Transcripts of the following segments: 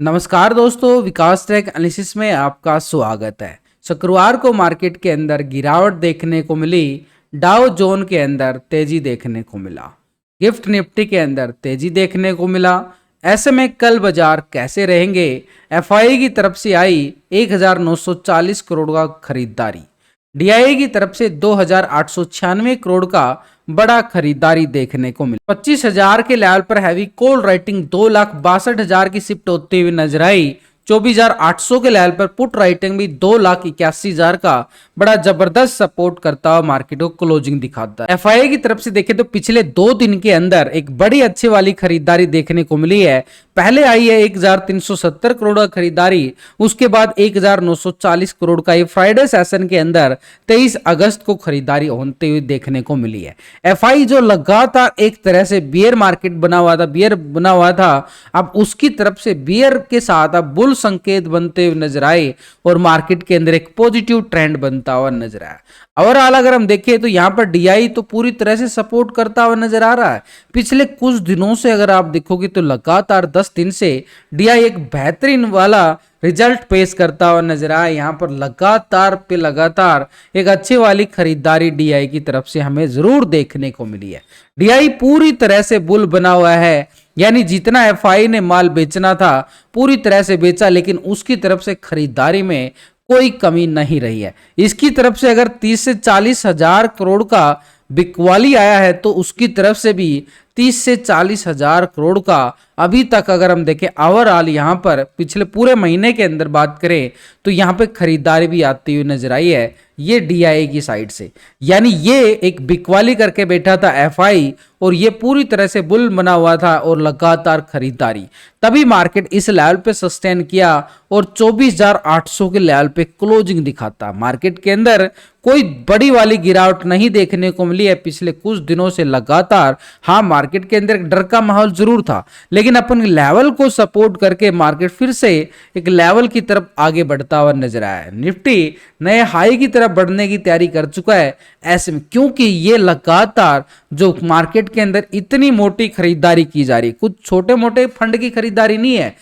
नमस्कार दोस्तों, विकास track analysis में आपका स्वागत है। शुक्रवार को मार्केट के अंदर गिरावट देखने को मिली। डाउ जोन के अंदर तेजी देखने को मिला, गिफ्ट निफ्टी के अंदर तेजी देखने को मिला। ऐसे में कल बाजार कैसे रहेंगे? एफआई की तरफ से आई 1940 करोड़ का खरीदारी, डीआई की तरफ से 2896 करोड़ का बड़ा खरीदारी देखने को मिला। 25,000 के लेवल पर हैवी कॉल राइटिंग 2,62,000 की शिफ्ट होती हुई नजर आई। 24,800 के लेवल पर पुट राइटिंग भी 2,81,000 का बड़ा जबरदस्त सपोर्ट करता हुआ मार्केट को क्लोजिंग दिखाता है। एफआईआई की तरफ से देखें तो पिछले 2 दिन के अंदर एक बड़ी अच्छी वाली खरीदारी देखने को मिली है। पहले आई है 1,370 करोड़ का खरीदारी, उसके बाद 1,940 करोड़ का ये फ्राइडे सेशन के अंदर 23 अगस्त को खरीदारी होते हुए देखने को मिली है। एफआई जो लगातार एक तरह से बियर मार्केट बना हुआ था, बियर बना हुआ था, अब उसकी तरफ से बियर के साथ अब बुल संकेत बनते हुए नजर आए और मार्केट के अंदर एक पॉजिटिव ट्रेंड बनता हुआ नजर आया। ओवरऑल अगर हम देखें तो यहां पर डीआई तो पूरी तरह से सपोर्ट करता हुआ नजर आ रहा है। पिछले कुछ दिनों से अगर आप देखोगे तो लगातार 10 दिन से डीआई एक बेहतरीन वाला रिजल्ट पेश करता हुआ नजर आया। यहाँ पर लगातार एक अच्छी वाली खरीदारी डीआई की तरफ से हमें जरूर देखने को मिली है। डीआई पूरी तरह से बुल बना हुआ है, यानी जितना एफआई ने माल बेचना था पूरी तरह से बेचा, लेकिन उसकी तरफ से खरीदारी में कोई कमी नहीं रही है। इसकी तरफ से अगर 30 से 40 हजार करोड़ का बिकवाली आया है तो उसकी तरफ से भी 30 से 40 हजार करोड़ का अभी तक अगर हम देखें ओवरऑल यहाँ पर पिछले पूरे महीने के अंदर बात करें तो यहाँ पे खरीदारी भी आती हुई नजर आई है ये डीआई की साइड से। यानी ये एक बिकवाली करके बैठा था एफआई और ये पूरी तरह से बुल बना हुआ था और लगातार खरीदारी, तभी मार्केट इस लेवल पे सस्टेन किया और 24,800 के लेवल पे क्लोजिंग दिखाता। मार्केट के अंदर कोई बड़ी वाली गिरावट नहीं देखने को मिली है पिछले कुछ दिनों से लगातार। हाँ, मार्केट के अंदर एक डर का माहौल जरूर था, लेकिन अपन लेवल को सपोर्ट करके मार्केट फिर से एक लेवल की तरफ आगे बढ़ता हुआ नजर आया है। निफ्टी नए हाई की तरफ बढ़ने की तैयारी कर चुका है। ऐसे में क्योंकि ये लगातार जो मार्केट के अंदर इतनी मोटी खरीदारी की जा रही है, कुछ छोटे मोटे फंड की खरीदारी नहीं है,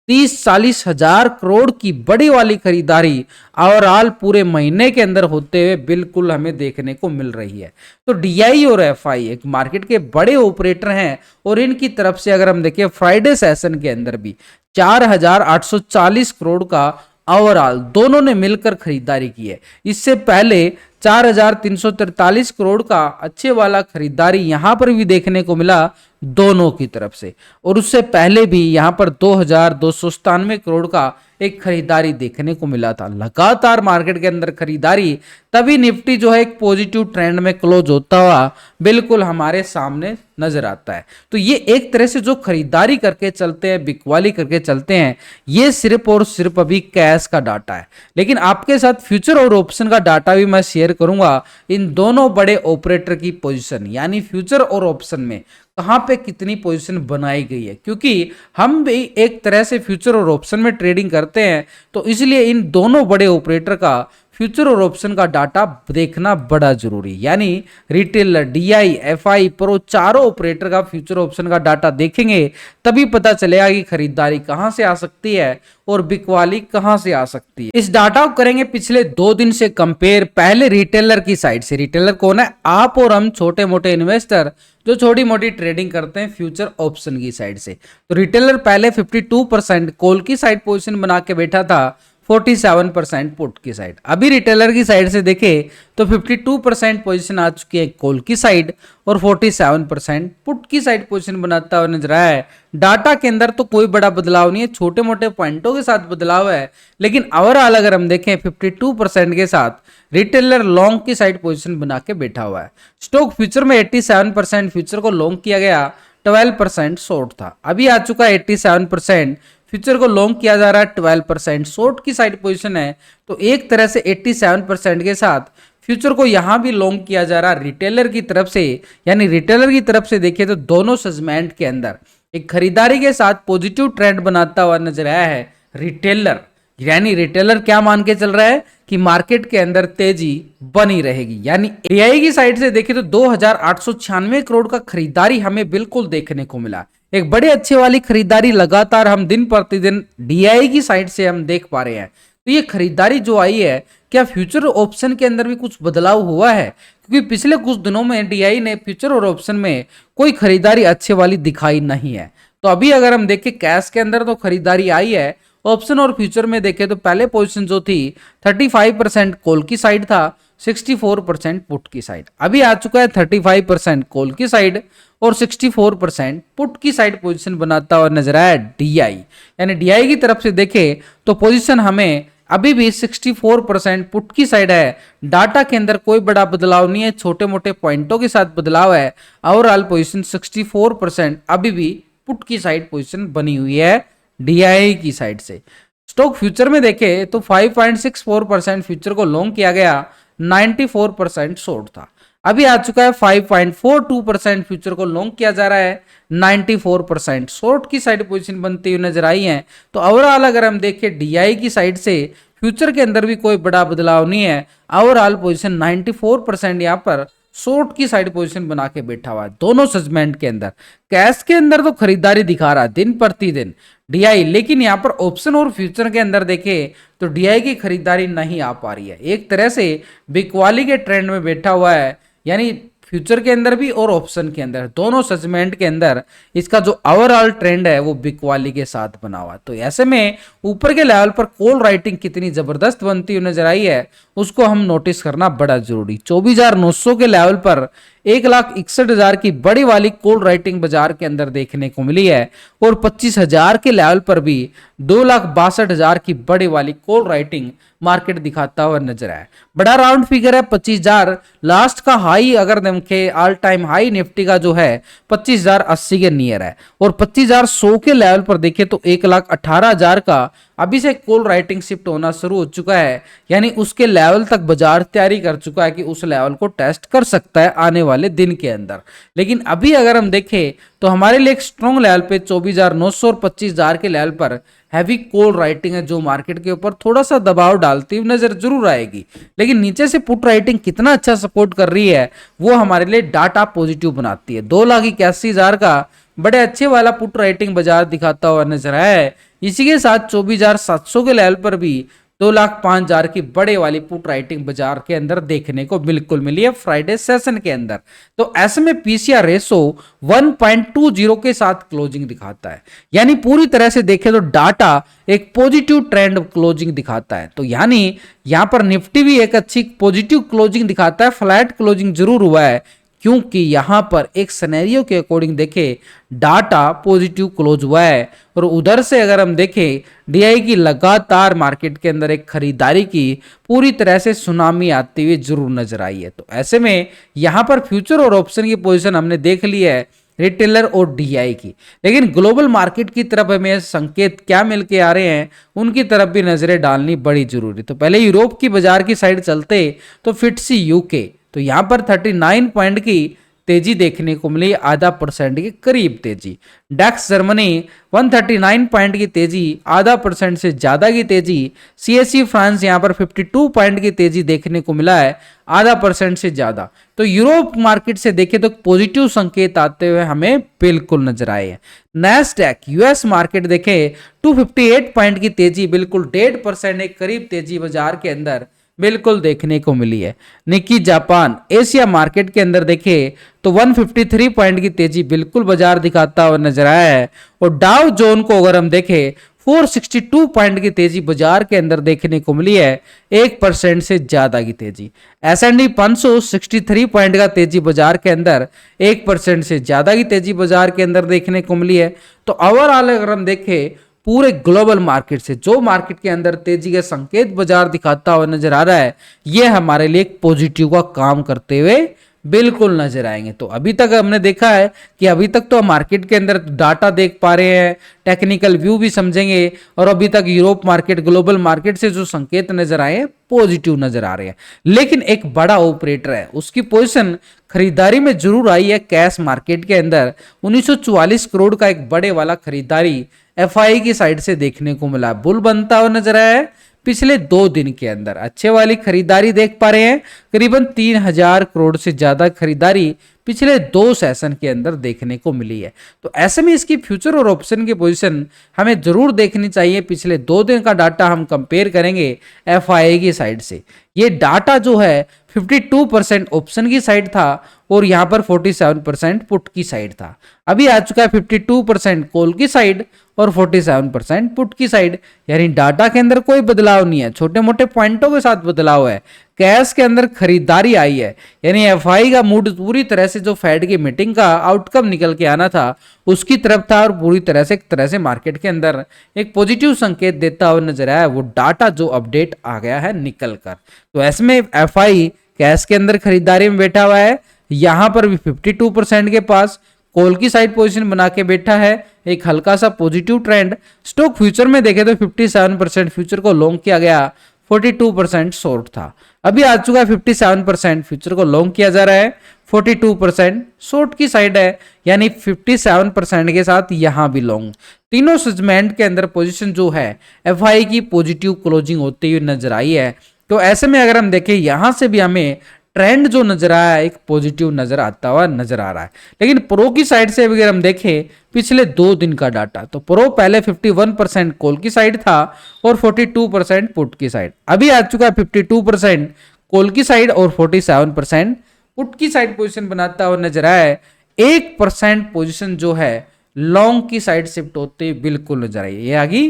30-40 हजार करोड़ की बड़ी वाली खरीदारी ओवरऑल पूरे महीने के अंदर होते हुए बिल्कुल हमें देखने को मिल रही है। तो डीआई और एफआई एक मार्केट के बड़े ऑपरेटर हैं और इनकी तरफ से अगर हम देखें फ्राइडे सेशन के अंदर भी 4,840 करोड़ का ओवरऑल दोनों ने मिलकर खरीदारी की है। इससे पहले 4,343 करोड़ का अच्छे वाला खरीदारी यहां पर भी देखने को मिला दोनों की तरफ से, और उससे पहले भी यहां पर 2,297 करोड़ का एक खरीदारी देखने को मिला था। लगातार मार्केट के अंदर खरीदारी, तभी निफ्टी जो है एक पॉजिटिव ट्रेंड में क्लोज होता हुआ बिल्कुल हमारे सामने नजर आता है। तो ये एक तरह से जो खरीदारी करके चलते हैं, बिकवाली करके चलते हैं, ये सिर्फ और सिर्फ अभी कैश का डाटा है, लेकिन आपके साथ फ्यूचर और ऑप्शन का डाटा भी मैं शेयर करूंगा। इन दोनों बड़े ऑपरेटर की पोजीशन यानी फ्यूचर और ऑप्शन में कहां पे कितनी पोजीशन बनाई गई है, क्योंकि हम भी एक तरह से फ्यूचर और ऑप्शन में ट्रेडिंग करते हैं, तो इसलिए इन दोनों बड़े ऑपरेटर का फ्यूचर और ऑप्शन का डाटा देखना बड़ा जरूरी। यानी रिटेलर, डीआई, एफआई, प्रो चारों ऑपरेटर का फ्यूचर ऑप्शन का डाटा देखेंगे तभी पता चलेगा कि खरीदारी कहां से आ सकती है और बिकवाली कहां से आ सकती है। इस डाटा को करेंगे पिछले 2 दिन से कंपेयर। पहले रिटेलर की साइड से, रिटेलर कौन है? आप और हम छोटे मोटे इन्वेस्टर जो छोटी मोटी ट्रेडिंग करते हैं फ्यूचर ऑप्शन की साइड से। तो रिटेलर पहले 52% कॉल की साइड पोजीशन बना के बैठा था, 47% पुट की साइड। अभी रिटेलर की साइड से देखें तो 52% पोजीशन आ चुकी है कॉल की साइड और 47% पुट की साइड पोजीशन बनाता हुआ नजर आया है। डाटा के अंदर तो कोई बड़ा बदलाव नहीं है, छोटे मोटे पॉइंटों के साथ बदलाव है, लेकिन ओवरऑल अगर हम देखें 52% के साथ रिटेलर लॉन्ग की साइड पोजीशन बना के बैठा हुआ है। स्टॉक फ्यूचर में 87% फ्यूचर को लॉन्ग किया गया, 12% शॉर्ट था। अभी आ चुका है 87%, फ्यूचर को लॉन्ग किया जा रहा है, 12% शॉर्ट की साइड पोजीशन है। तो एक तरह से 87% के साथ फ्यूचर को यहां भी लॉन्ग किया जा रहा है रिटेलर की तरफ से। यानी रिटेलर की तरफ से देखिए तो दोनों सेगमेंट के अंदर एक खरीदारी के साथ पॉजिटिव ट्रेंड बनाता हुआ नजर आया है रिटेलर। यानी रिटेलर क्या मान के चल रहा है कि मार्केट के अंदर तेजी बनी रहेगी। यानी एआई की साइड से देखें तो 2,896 करोड़ का खरीदारी हमें बिल्कुल देखने को मिला। एक बड़े अच्छे वाली खरीदारी लगातार हम दिन प्रतिदिन डीआई की साइड से हम देख पा रहे हैं। तो ये खरीदारी जो आई है, क्या फ्यूचर ऑप्शन के अंदर भी कुछ बदलाव हुआ है? क्योंकि पिछले कुछ दिनों में डीआई ने फ्यूचर और ऑप्शन में कोई खरीदारी अच्छे वाली दिखाई नहीं है। तो अभी अगर हम देखें कैश के अंदर तो खरीदारी आई है, ऑप्शन और फ्यूचर में देखें तो पहले पोजीशन जो थी 35% कॉल की साइड था, 64% पुट की साइड। अभी आ चुका है 35% कॉल की साइड और 64% पुट की साइड पोजीशन बनाता हुआ नजर आया डीआई। यानी डीआई की तरफ से देखें तो पोजीशन हमें अभी भी 64% पुट की साइड है। डाटा के अंदर कोई बड़ा बदलाव नहीं है, छोटे मोटे पॉइंटों के साथ बदलाव है। ओवरऑल पोजीशन 64% अभी भी पुट की साइड पोजीशन बनी हुई है डीआई की साइड से। स्टॉक फ्यूचर में देखें तो 5.64% फ्यूचर को लॉन्ग किया गया, 94% शॉर्ट था। अभी आ चुका है 5.42% फ्यूचर को लॉन्ग किया जा रहा है, 94% शॉर्ट की साइड पोजीशन बनती हुई नजर आई है। तो ओवरऑल अगर हम देखें डीआई की साइड से फ्यूचर के अंदर भी कोई बड़ा बदलाव नहीं है। ओवरऑल पोजीशन 94% यहाँ पर शॉर्ट की साइड पोजीशन बना के बैठा हुआ है दोनों सेगमेंट के अंदर। कैश के अंदर तो खरीदारी दिखा रहा है दिन प्रतिदिन डीआई, लेकिन यहाँ पर ऑप्शन और फ्यूचर के अंदर देखें तो डीआई की खरीदारी नहीं आ पा रही है। एक तरह से बिकवाली के ट्रेंड में बैठा हुआ है, यानी फ्यूचर के अंदर भी और ऑप्शन के अंदर दोनों सेगमेंट के अंदर इसका जो ओवरऑल ट्रेंड है वो बिकवाली के साथ बना हुआ। तो ऐसे में ऊपर के लेवल पर कॉल राइटिंग कितनी जबरदस्त बनती हुई नजर आई है उसको हम नोटिस करना बड़ा जरूरी। 24,900 के लेवल पर 1,61,000 की बड़ी वाली कॉल राइटिंग बाजार के अंदर देखने को मिली है और 25,000 के लेवल पर भी 2,62,000 की बड़ी वाली कॉल राइटिंग मार्केट दिखाता हुआ नजर आया। बड़ा राउंड फिगर है 25,000। लास्ट का हाई अगर देखें ऑल टाइम हाई निफ्टी का जो है 25,080 के नियर है और 25,100 के लेवल पर देखें तो 1,18,000 का अभी से कॉल राइटिंग शिफ्ट होना शुरू हो चुका है। यानी उसके लेवल तक बाजार तैयारी कर चुका है कि उस लेवल को टेस्ट कर सकता है आने वाले दिन के अंदर। लेकिन अभी अगर हम देखें तो हमारे लिए एक स्ट्रॉन्ग लेवल पे 24,900 और 25,000 के लेवल पर हैवी कॉल राइटिंग है जो मार्केट के ऊपर थोड़ा सा दबाव डालती हुई नजर जरूर आएगी। लेकिन नीचे से पुट राइटिंग कितना अच्छा सपोर्ट कर रही है वो हमारे लिए डाटा पॉजिटिव बनाती है। 2,81,000 का बड़े अच्छे वाला पुट राइटिंग बाजार दिखाता हुआ नजर आया है। इसी के साथ 24,700 के लेवल पर भी 2,05,000 की बड़े वाली पुट राइटिंग बाजार के अंदर देखने को बिल्कुल मिली है फ्राइडे सेशन के अंदर। तो ऐसे में पीसीआर रेशो 1.20 के साथ क्लोजिंग दिखाता है। यानी पूरी तरह से देखें तो डाटा एक पॉजिटिव ट्रेंड क्लोजिंग दिखाता है। तो यानी यहां पर निफ्टी भी एक अच्छी पॉजिटिव क्लोजिंग दिखाता है। फ्लैट क्लोजिंग जरूर हुआ है क्योंकि यहां पर एक सिनेरियो के अकॉर्डिंग देखें डाटा पॉजिटिव क्लोज हुआ है और उधर से अगर हम देखें डीआई की लगातार मार्केट के अंदर एक खरीदारी की पूरी तरह से सुनामी आती हुई जरूर नजर आई है। तो ऐसे में यहां पर फ्यूचर और ऑप्शन की पोजीशन हमने देख ली है रिटेलर और डीआई की, लेकिन ग्लोबल मार्केट की तरफ हमें संकेत क्या मिल के आ रहे हैं उनकी तरफ भी नजरें डालनी बड़ी जरूरी। तो पहले यूरोप की बाजार की साइड चलते तो फिटसी यूके तो यहां पर 39 पॉइंट की तेजी देखने को मिली, 0.5% के करीब तेजी। डैक्स जर्मनी 139 पॉइंट की तेजी, 0.5% से ज्यादा की तेजी। सीएसई फ्रांस यहां पर 52 पॉइंट की तेजी देखने को मिला है, 0.5% से ज्यादा। तो यूरोप मार्केट से देखें तो पॉजिटिव संकेत आते हुए हमें बिल्कुल नजर आए हैं। नैस्डैक यूएस मार्केट देखें 258 पॉइंट की तेजी, बिल्कुल 1.5% एक करीब तेजी बाजार के अंदर बिल्कुल देखने को मिली है। निकी जापान एशिया मार्केट के अंदर देखें तो 153 पॉइंट की तेजी बिल्कुल बाजार दिखाता हुआ नजर आया है और डाउ जोन को अगर हम देखें 462 पॉइंट की तेजी बाजार के अंदर देखने को मिली है, 1% से ज्यादा की तेजी। S&P 500 63 पॉइंट का तेजी बाजार के अंदर 1% से ज्यादा की तेजी बाजार के अंदर देखने को मिली है। तो ओवरऑल अगर हम देखें पूरे ग्लोबल मार्केट से जो मार्केट के अंदर तेजी के संकेत बाजार दिखाता हुआ नजर आ रहा है ये हमारे लिए एक पॉजिटिव का काम करते हुए बिल्कुल नजर आएंगे। तो अभी तक हमने देखा है कि अभी तक तो मार्केट के अंदर डाटा देख पा रहे हैं, टेक्निकल व्यू भी समझेंगे और अभी तक यूरोप मार्केट ग्लोबल मार्केट से जो संकेत नजर आए हैं पॉजिटिव नजर आ रहे हैं। लेकिन एक बड़ा ऑपरेटर है उसकी पोजीशन खरीदारी में जरूर आई है। कैश मार्केट के अंदर 1944 करोड़ का एक बड़े वाला खरीदारी एफआई की साइड से देखने को मिला, बुल बनता हुआ नजर आया है। पिछले 2 दिन के अंदर। अच्छे वाली खरीदारी देख पा रहे हैं, करीबन 3000 करोड़ से ज्यादा खरीदारी पिछले 2 सेशन के अंदर देखने को मिली है। तो ऐसे में इसकी फ्यूचर और ऑप्शन की पोजीशन हमें जरूर देखनी चाहिए। पिछले 2 दिन का डाटा हम कंपेयर करेंगे एफआईआई की साइड से। ये डाटा जो है 52% ऑप्शन की साइड था और यहां पर 47% पुट की साइड था। अभी आ चुका है 52% कॉल की साइड और 47% पुट की साइड, यानी डाटा के अंदर कोई बदलाव नहीं है, छोटे मोटे पॉइंटों के साथ बदलाव है। कैश के अंदर खरीदारी आई है, यानी एफआई का मूड पूरी तरह से जो फेड की मीटिंग का आउटकम निकल के आना था उसकी तरफ था और पूरी तरह से मार्केट के अंदर एक पॉजिटिव संकेत देता हुआ नजर आया। वो डाटा जो अपडेट आ गया है निकल कर, तो ऐसे में एफआई कैश के अंदर खरीदारी में बैठा हुआ है। यहां पर भी 52% के पास कॉल की साइड पोजीशन बना के बैठा है, एक हल्का सा पॉजिटिव ट्रेंड। स्टॉक फ्यूचर में देखें तो 57% फ्यूचर को लॉन्ग किया गया, 42% शॉर्ट था। अभी आ चुका है 57% फ्यूचर को लॉन्ग किया जा रहा है, 42% शॉर्ट की साइड है, यानी 57% के साथ यहां भी लॉन्ग। तीनों सेगमेंट के अंदर पोजीशन जो है एफआई की पॉजिटिव क्लोजिंग होती हुई नजर आई है। तो ऐसे में अगर हम देखें यहां से भी हमें ट्रेंड जो नजर आया एक पॉजिटिव नजर आता हुआ नजर आ रहा है। लेकिन प्रो की साइड से अगर हम देखें पिछले 2 दिन का डाटा, तो प्रो पहले 51% कॉल की साइड था और 42% पुट की साइड। अभी आ चुका है 52% कॉल की साइड और 47% पुट की साइड पोजीशन बनाता हुआ नजर आया है। 1% पोजीशन जो है लॉन्ग की साइड शिफ्ट होते बिल्कुल नजर आई, ये आ गई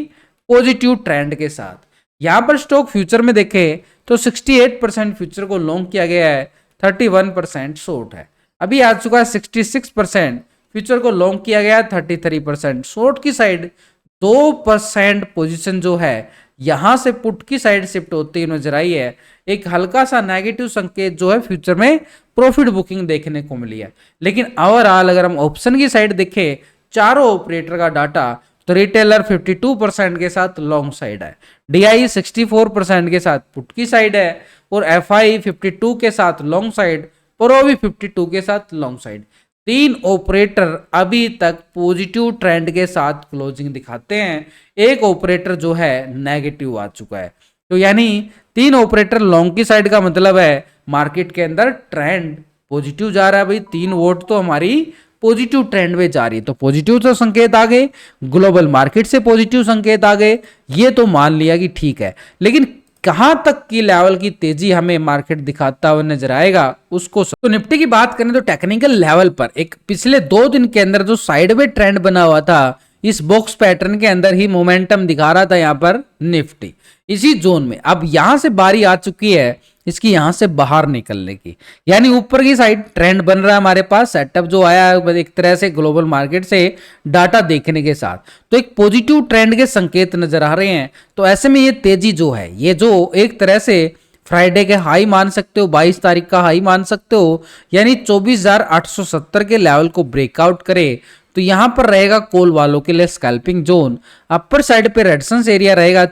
पॉजिटिव ट्रेंड के साथ। यहां पर स्टॉक फ्यूचर में देखें तो 68% फ्यूचर को लॉन्ग किया गया है, 31% शॉर्ट है। अभी आ चुका है 66% फ्यूचर को लॉन्ग किया गया है, 33% शॉर्ट की साइड। 2% पोजीशन जो है यहां से पुट की साइड शिफ्ट होती हुई नजर आई है। एक हल्का सा नेगेटिव संकेत जो है फ्यूचर में प्रॉफिट बुकिंग देखने को मिली है। लेकिन ओवरऑल अगर हम ऑप्शन की साइड देखें चारों ऑपरेटर का डाटा, तो रिटेलर 52% के साथ लॉन्ग साइड है, डीआई 64% के साथ पुट की साइड है और एफआई 52 के साथ लॉन्ग साइड, प्रो भी 52 के साथ लॉन्ग साइड। 3 ऑपरेटर अभी तक पॉजिटिव ट्रेंड के साथ क्लोजिंग दिखाते हैं, एक ऑपरेटर जो है नेगेटिव आ चुका है। तो यानी 3 ऑपरेटर लॉन्ग की साइड का मतलब है मार्केट के अंदर ट्रेंड पॉजिटिव जा रहा है। भाई 3 वोट तो हमारी पॉजिटिव ट्रेंड में जा रही है, तो पॉजिटिव तो संकेत आ गए, ग्लोबल मार्केट से पॉजिटिव संकेत आ गए, ये तो मान लिया कि ठीक है। लेकिन कहां तक की लेवल की तेजी हमें मार्केट दिखाता हुआ नजर आएगा उसको। तो निफ्टी की बात करें तो टेक्निकल लेवल पर एक पिछले 2 दिन के अंदर जो साइडवे ट्रेंड बना हुआ था, इस बॉक्स पैटर्न के अंदर ही मोमेंटम दिखा रहा था यहां पर निफ्टी इसी जोन में। अब यहां से बारी आ चुकी है इसकी यहां से बाहर निकलने की, यानी ऊपर की साइड ट्रेंड बन रहा है हमारे पास। सेटअप जो आया है एक तरह से ग्लोबल मार्केट से डाटा देखने के साथ, तो एक पॉजिटिव ट्रेंड के संकेत नजर आ रहे हैं। तो ऐसे में ये तेजी जो है, ये जो एक तरह से फ्राइडे के हाई मान सकते हो, 22 तारीख का हाई मान सकते हो, यानी 24,870 के लेवल को ब्रेकआउट करे तो यहां पर रहेगा कॉल वालों के लिए स्कैल्पिंग जोन। अपर साइड पे रेजिस्टेंस एरिया रहेगा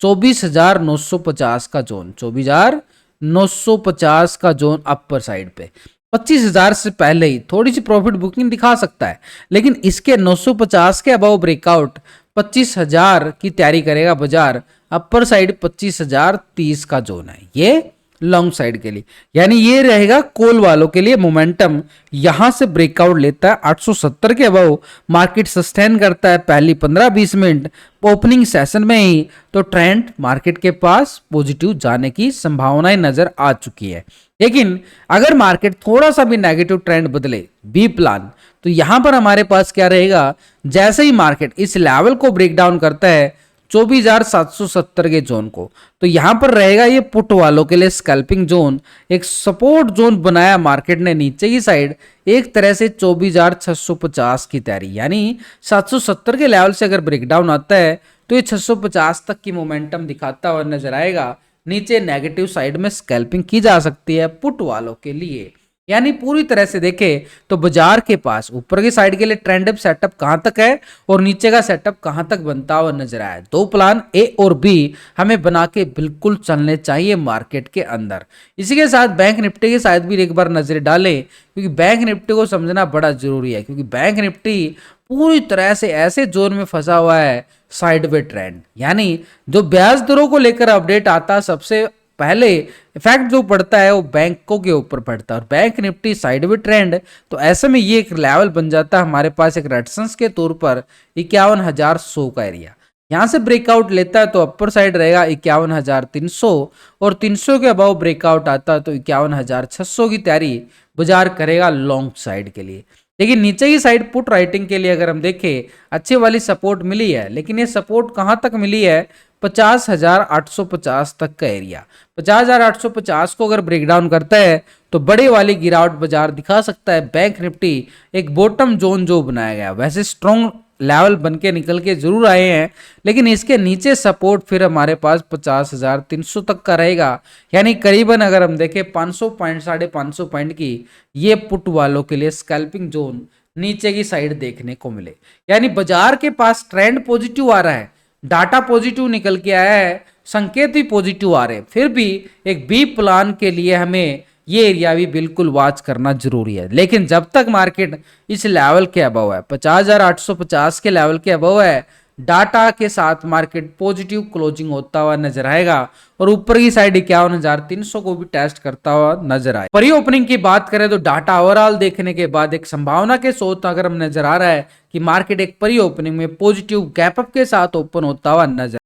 24,950 का जोन, 24,950 का जोन अपर साइड पे। 25,000 से पहले ही थोड़ी सी प्रॉफिट बुकिंग दिखा सकता है, लेकिन इसके 950 के अबाव ब्रेकआउट 25,000 की तैयारी करेगा बाजार। अपर साइड 25,030 का जोन है ये लॉन्ग साइड के लिए, यानी ये रहेगा कॉल वालों के लिए मोमेंटम। यहां से ब्रेकआउट लेता है 870 के अबाव, मार्केट सस्टेन करता है पहली 15-20 मिनट ओपनिंग सेशन में ही, तो ट्रेंड मार्केट के पास पॉजिटिव जाने की संभावनाएं नजर आ चुकी है। लेकिन अगर मार्केट थोड़ा सा भी नेगेटिव ट्रेंड बदले, बी प्लान, तो यहां पर हमारे पास क्या रहेगा, जैसे ही मार्केट इस लेवल को ब्रेक डाउन करता है 24,770 के जोन को, तो यहां पर रहेगा ये पुट वालों के लिए स्कैल्पिंग जोन। एक सपोर्ट जोन बनाया मार्केट ने नीचे की साइड, एक तरह से 24,650 की तैयारी, यानी 770 के लेवल से अगर ब्रेकडाउन आता है तो ये 650 तक की मोमेंटम दिखाता हुआ नजर आएगा। नीचे नेगेटिव साइड में स्कैल्पिंग की जा सकती है पुट वालों के लिए। यानी पूरी तरह से देखें तो बाजार के पास ऊपर की साइड के लिए ट्रेंड सेटअप कहां तक है और नीचे का सेटअप कहां तक बनता हुआ नजर आया। दो प्लान ए और बी हमें बना के बिल्कुल चलने चाहिए मार्केट के अंदर। इसी के साथ बैंक निफ्टी के साथ भी एक बार नजर डालें, क्योंकि बैंक निफ्टी को समझना बड़ा जरूरी है, क्योंकि बैंक निफ्टी पूरी तरह से ऐसे जोन में फंसा हुआ है साइडवे ट्रेंड। यानी जो ब्याज दरों को लेकर अपडेट आता है सबसे पहले इफेक्ट जो पड़ता है वो बैंकों के ऊपर पड़ता है, और बैंक निफ्टी साइडवे ट्रेंड, तो ऐसे में ये एक लेवल बन जाता है हमारे पास एक रेजिस्टेंस के तौर पर 51,100 का एरिया। यहां से ब्रेकआउट लेता है तो अपर साइड रहेगा 51,300, और 300 के अबाव ब्रेकआउट आता है तो 51,600 की तैयारी बाजार करेगा लॉन्ग साइड के लिए। लेकिन नीचे की साइड पुट राइटिंग के लिए अगर हम देखें अच्छी वाली सपोर्ट मिली है, लेकिन ये सपोर्ट कहां तक मिली है, 50,850 तक का एरिया। 50,850 को अगर ब्रेक डाउन करता है तो बड़े वाली गिरावट बाजार दिखा सकता है। बैंक निफ्टी एक बॉटम जोन जो बनाया गया, वैसे स्ट्रॉन्ग लेवल बन के निकल के जरूर आए हैं, लेकिन इसके नीचे सपोर्ट फिर हमारे पास 50,300 तक का रहेगा। यानी करीबन अगर हम देखें 500 पॉइंट 550 पॉइंट की ये पुट वालों के लिए स्कैल्पिंग जोन नीचे की साइड देखने को मिले। यानी बाजार के पास ट्रेंड पॉजिटिव आ रहा है, डाटा पॉजिटिव निकल के आया है, संकेत भी पॉजिटिव आ रहे हैं, फिर भी एक बी प्लान के लिए हमें ये एरिया भी बिल्कुल वॉच करना जरूरी है। लेकिन जब तक मार्केट इस लेवल के अबव है, 50,850 के लेवल के अबव है, डाटा के साथ मार्केट पॉजिटिव क्लोजिंग होता हुआ नजर आएगा, और ऊपर की साइड 51,300 को भी टेस्ट करता हुआ नजर आए। प्री ओपनिंग की बात करें तो डाटा ओवरऑल देखने के बाद एक संभावना के सोच अगर हम नजर आ रहा है कि मार्केट एक प्री ओपनिंग में पॉजिटिव गैप अप के साथ ओपन होता हुआ नजर